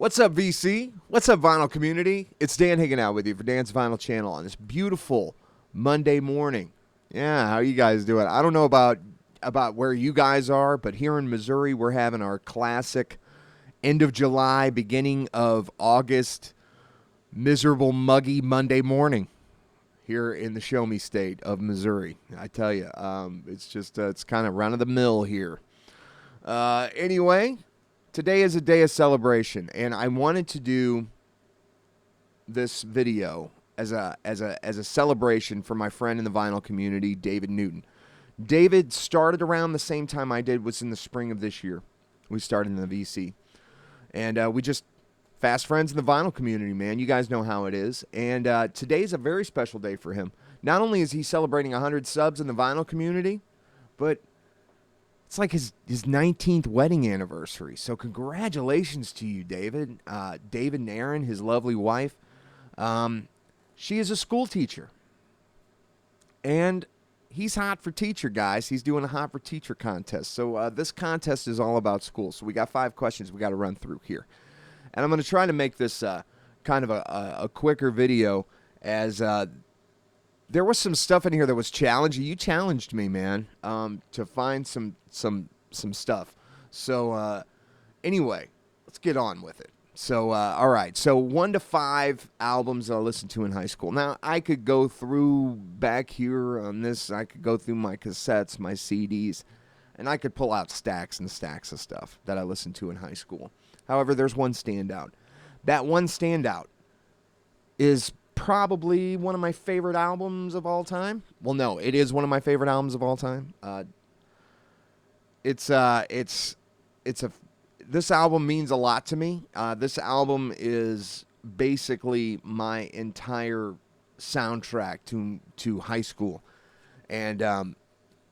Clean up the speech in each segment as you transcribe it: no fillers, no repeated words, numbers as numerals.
What's up, VC? What's up, vinyl community? It's Dan hanging out with you for Dan's Vinyl Channel on this beautiful Monday morning. Yeah, how you guys doing? I don't know about where you guys are, but here in Missouri, we're having our classic end of July, beginning of August, miserable, muggy Monday morning here in the Show Me State of Missouri. I tell you, it's kind of run of the mill here. Anyway. Today is a day of celebration, and I wanted to do this video as a celebration for my friend in the vinyl community, David Newton. David started around the same time I did, was in the spring of this year. We started in the VC, and we just fast friends in the vinyl community, man. You guys know how it is, and today is a very special day for him. Not only is he celebrating 100 subs in the vinyl community, but it's like his 19th wedding anniversary. So congratulations to you, David. David and Erin, his lovely wife. She is a school teacher. And he's hot for teacher, guys. He's doing a hot for teacher contest. So this contest is all about school. So we got 5 questions we got to run through here. And I'm going to try to make this kind of a quicker video, as there was some stuff in here that was challenging. You challenged me, man, to find some stuff. So anyway, let's get on with it. So all right. So 1 to 5 albums I listened to in high school. Now I could go through back here on this. I could go through my cassettes, my CDs, and I could pull out stacks and stacks of stuff that I listened to in high school. However, there's one standout. That one standout is probably one of my favorite albums of all time. Well, no, it is one of my favorite albums of all time. This album means a lot to me. This album is basically my entire soundtrack to high school, and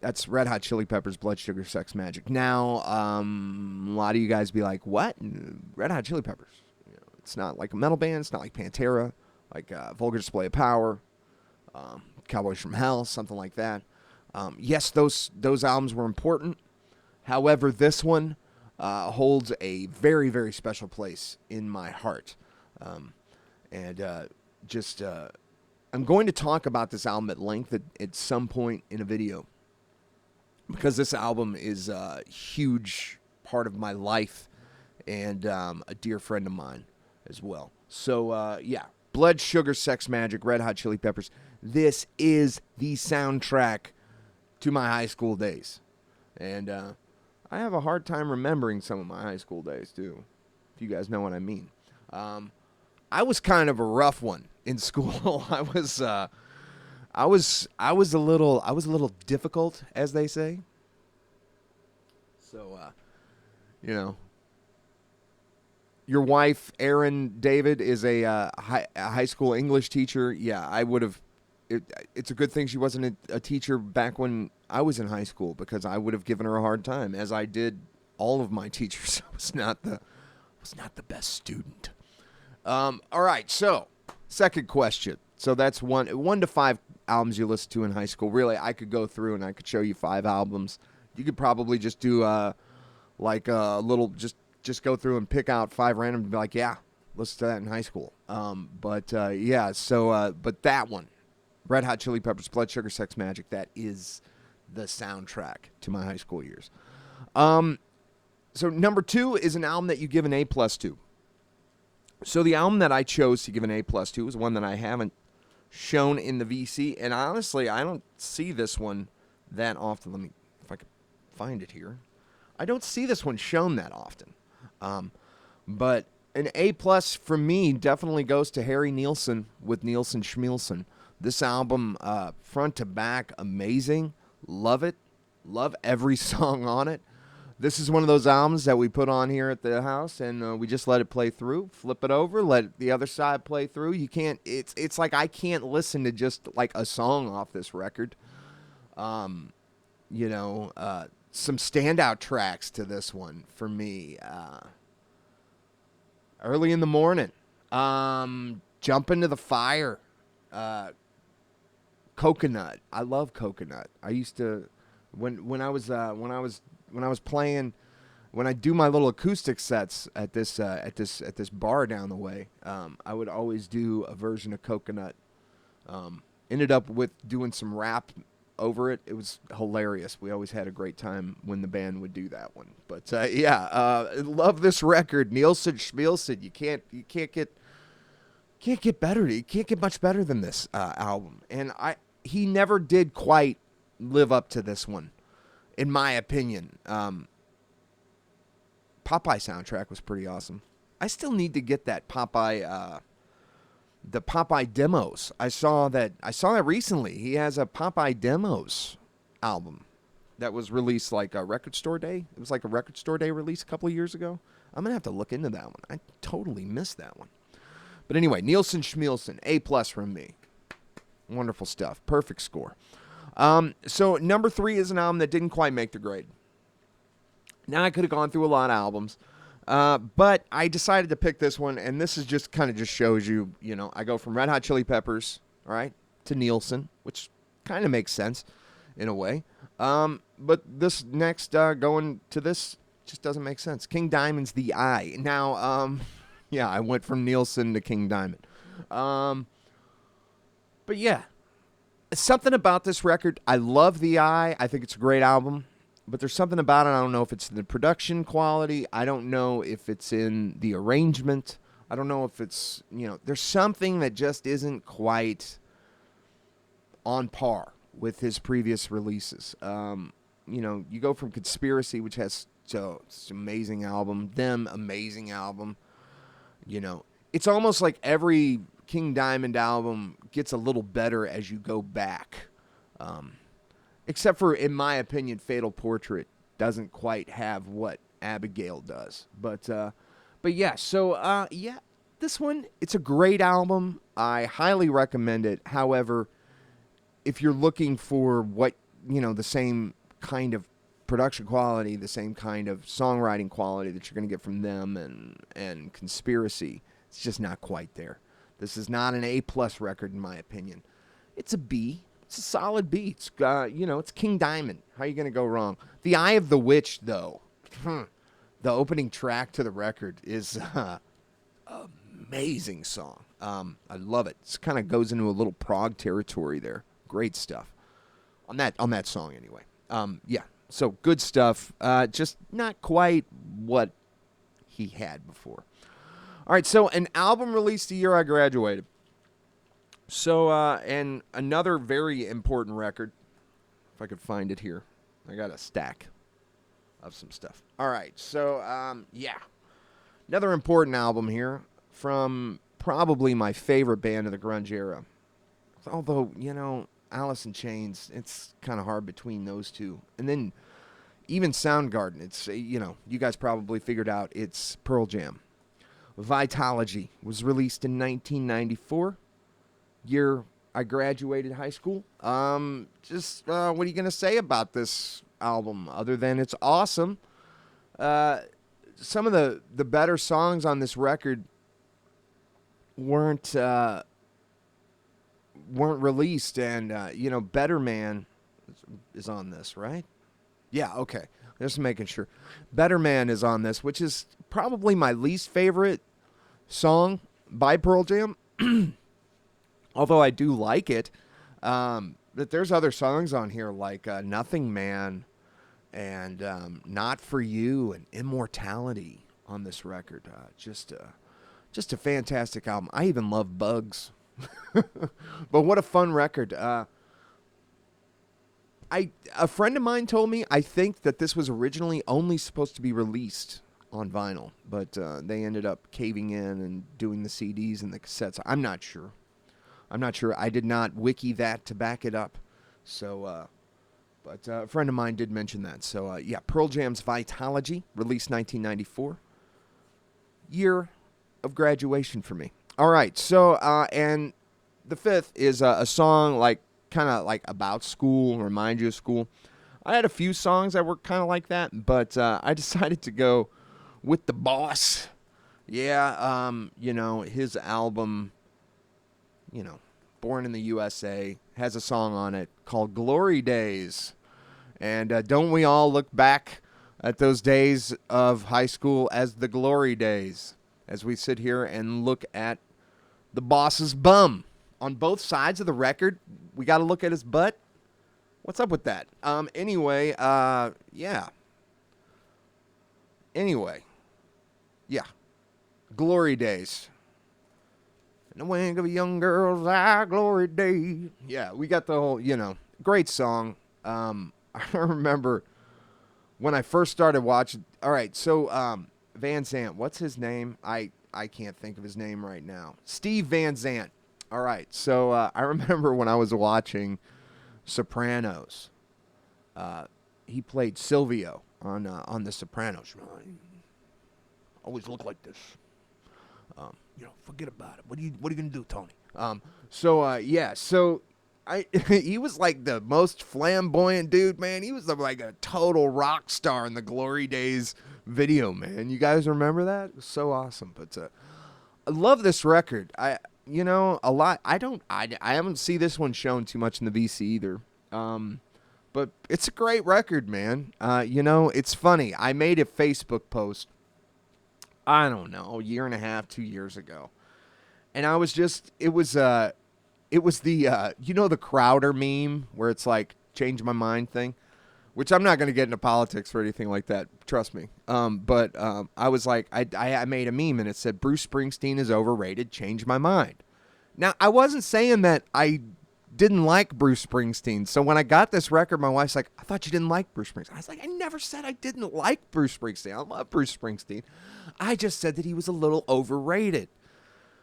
that's Red Hot Chili Peppers' "Blood Sugar Sex Magic." Now, a lot of you guys be like, "What? Red Hot Chili Peppers? It's not like a metal band. It's not like Pantera." Like Vulgar Display of Power, Cowboys from Hell, something like that. Yes, those albums were important. However, this one holds a very, very special place in my heart. I'm going to talk about this album at length at some point in a video, because this album is a huge part of my life and a dear friend of mine as well. So, yeah. Blood, Sugar, Sex, Magic, Red Hot Chili Peppers. This is the soundtrack to my high school days. And I have a hard time remembering some of my high school days, too, if you guys know what I mean. I was kind of a rough one in school. I was a little difficult, as they say. So, your wife, Erin, David, is a high school English teacher. Yeah, I would have. It's a good thing she wasn't a teacher back when I was in high school, because I would have given her a hard time, as I did all of my teachers. I was not the best student. All right, so second question. So that's 1 to 5 albums you listen to in high school. Really, I could go through and I could show you 5 albums. You could probably just do like a little just go through and pick out 5 random and be like, yeah, listen to that in high school. But that one, Red Hot Chili Peppers, Blood Sugar Sex Magic, that is the soundtrack to my high school years. So number 2 is an album that you give an A+ to. So the album that I chose to give an A+ to is one that I haven't shown in the VC, and honestly, I don't see this one that often. Let me, if I could find it here. I don't see this one shown that often. But an A+ for me definitely goes to Harry Nilsson with Nilsson Schmielsen. This album, front to back, amazing. Love it. Love every song on it. This is one of those albums that we put on here at the house, and we just let it play through, flip it over, let the other side play through. You can't. It's like I can't listen to just like a song off this record. Some standout tracks to this one for me. Early in the Morning, Jump Into the Fire, Coconut. I love Coconut. I used to when I was playing when I do my little acoustic sets at this bar down the way, I would always do a version of Coconut. Ended up with doing some rap over it. It was hilarious. We always had a great time when the band would do that one. But love this record, Nielsen Schmielsen. You can't get better. You can't get much better than this album. And he never did quite live up to this one, in my opinion. Popeye soundtrack was pretty awesome. I still need to get that Popeye, the Popeye demos. I saw that recently. He has a Popeye demos album that was released like a Record Store Day. It was like a Record Store Day release a couple of years ago. I'm gonna have to look into that one. I totally missed that one. But anyway, Nielsen Schmielsen, A+ from me. Wonderful stuff. Perfect score. So number 3 is an album that didn't quite make the grade. Now, I could have gone through a lot of albums, but I decided to pick this one, and this is just kind of just shows you, I go from Red Hot Chili Peppers, all right, to Nielsen, which kind of makes sense in a way. But this next, going to this, just doesn't make sense. King Diamond's The Eye. Now, I went from Nielsen to King Diamond. But yeah, something about this record. I love The Eye. I think it's a great album. But there's something about it. I don't know if it's the production quality. I don't know if it's in the arrangement. I don't know if it's, there's something that just isn't quite on par with his previous releases. You go from Conspiracy, which has it's an amazing album, amazing album. It's almost like every King Diamond album gets a little better as you go back. Except for, in my opinion, Fatal Portrait doesn't quite have what Abigail does. But yeah, so, this one, it's a great album. I highly recommend it. However, if you're looking for what, the same kind of production quality, the same kind of songwriting quality that you're going to get from them and Conspiracy, it's just not quite there. This is not an A+ record, in my opinion. It's a B. It's a solid B. It's, it's King Diamond. How are you going to go wrong? The Eye of the Witch, though, the opening track to the record is amazing song. I love it. It kind of goes into a little prog territory there. Great stuff. On that song, anyway. So good stuff. Just not quite what he had before. All right, so an album released the year I graduated. So, and another very important record, if I could find it here. I got a stack of some stuff. All right, so, another important album here from probably my favorite band of the grunge era. Although, Alice in Chains, it's kind of hard between those two. And then even Soundgarden, it's, you guys probably figured out it's Pearl Jam. Vitalogy was released in 1994. Year I graduated high school. What are you going to say about this album other than it's awesome? Some of the better songs on this record weren't released, and Better Man is on this, right? Yeah, okay. Just making sure. Better Man is on this, which is probably my least favorite song by Pearl Jam. Although I do like it, that there's other songs on here like Nothing Man and Not For You and Immortality on this record. Just a fantastic album. I even love Bugs. But what a fun record. A friend of mine told me, I think that this was originally only supposed to be released on vinyl, but they ended up caving in and doing the CDs and the cassettes. I'm not sure. I did not wiki that to back it up. So, but a friend of mine did mention that. So, Pearl Jam's Vitalogy, released 1994. Year of graduation for me. All right, so, and the fifth is a song kind of like about school, remind you of school. I had a few songs that were kind of like that, but I decided to go with The Boss. Yeah, his album, Born in the USA, has a song on it called Glory Days. And don't we all look back at those days of high school as the glory days, as we sit here and look at the boss's bum on both sides of the record. We got to look at his butt. What's up with that? Anyway, yeah. Anyway, yeah. Glory days. In the wink of a young girl's eye, glory days. Yeah, we got the whole, great song. I remember when I first started watching. All right, so Van Zant, what's his name? I can't think of his name right now. Steve Van Zant. All right, so I remember when I was watching Sopranos. He played Silvio on The Sopranos. Always look like this. Forget about it. What are you gonna do, Tony? So he was like the most flamboyant dude, man. He was like a total rock star in the Glory Days video, man. You guys remember that? It was so awesome. But I love this record. A lot. I haven't seen this one shown too much in the VC either. But it's a great record, man. It's funny. I made a Facebook post, I don't know, a year and a half, 2 years ago. And I was just, it was the, the Crowder meme where it's like, change my mind thing, which I'm not going to get into politics or anything like that. Trust me. But I was like, I made a meme and it said, Bruce Springsteen is overrated. Change my mind. Now, I wasn't saying that I didn't like Bruce Springsteen. So when I got this record, my wife's like, I thought you didn't like Bruce Springsteen. I was like, I never said I didn't like Bruce Springsteen. I love Bruce Springsteen. I just said that he was a little overrated,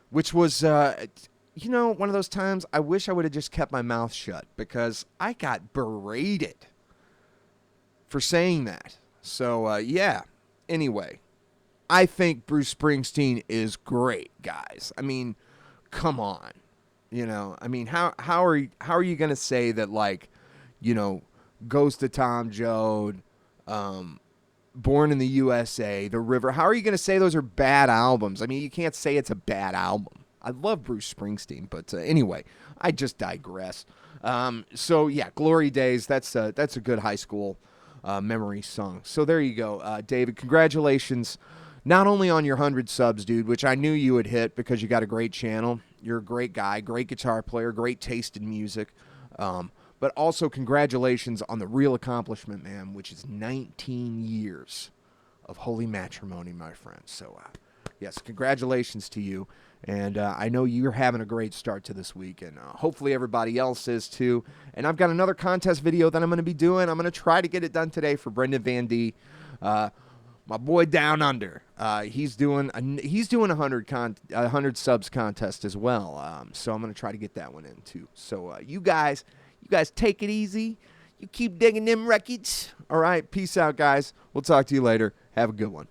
which was, one of those times I wish I would have just kept my mouth shut because I got berated for saying that. So, yeah. Anyway, I think Bruce Springsteen is great, guys. I mean, come on. How are you going to say that, like, Ghost of Tom Joad, Born in the USA, The River, how are you going to say those are bad albums? I mean, you can't say it's a bad album. I love Bruce Springsteen, but anyway, I just digress. So, yeah, Glory Days, that's a good high school memory song. So there you go, David. Congratulations, not only on your 100 subs, dude, which I knew you would hit because you got a great channel. You're a great guy, great guitar player, great taste in music. But also congratulations on the real accomplishment, man, which is 19 years of holy matrimony, my friend. So, yes, congratulations to you. And I know you're having a great start to this week, and hopefully everybody else is too. And I've got another contest video that I'm going to be doing. I'm going to try to get it done today for Brendan Van D. My boy Down Under. He's doing a 100 subs contest as well. So I'm going to try to get that one in too. So you guys take it easy. You keep digging them rekkids. All right, peace out, guys. We'll talk to you later. Have a good one.